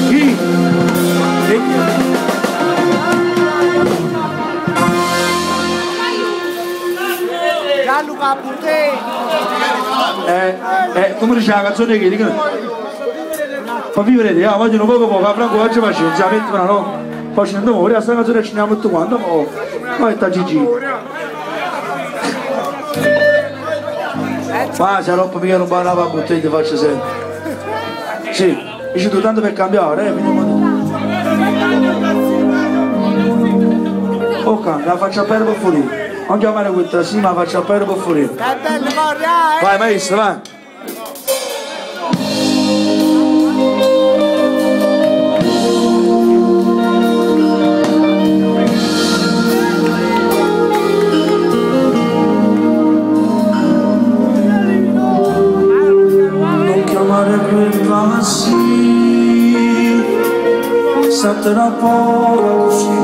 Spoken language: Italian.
Chi? Gianluca Putte! Come dice la canzone che dicono? Fa vivere te, vogliono poco, a Franco oggi pazienza, mettono no? Poi ci andiamo ora, sta canzone ci andiamo tutto quanto, poi sta Gigi. Ma se rompo mica non va a Putte, ti faccio sempre. Sì, dici tu tanto per cambiare, ok, la faccio perdere fuori. Non chiamare questa, sì, ma faccio perdere per fuori. Vai maestro, vai. Non chiamare questa, sì, sta troppo così.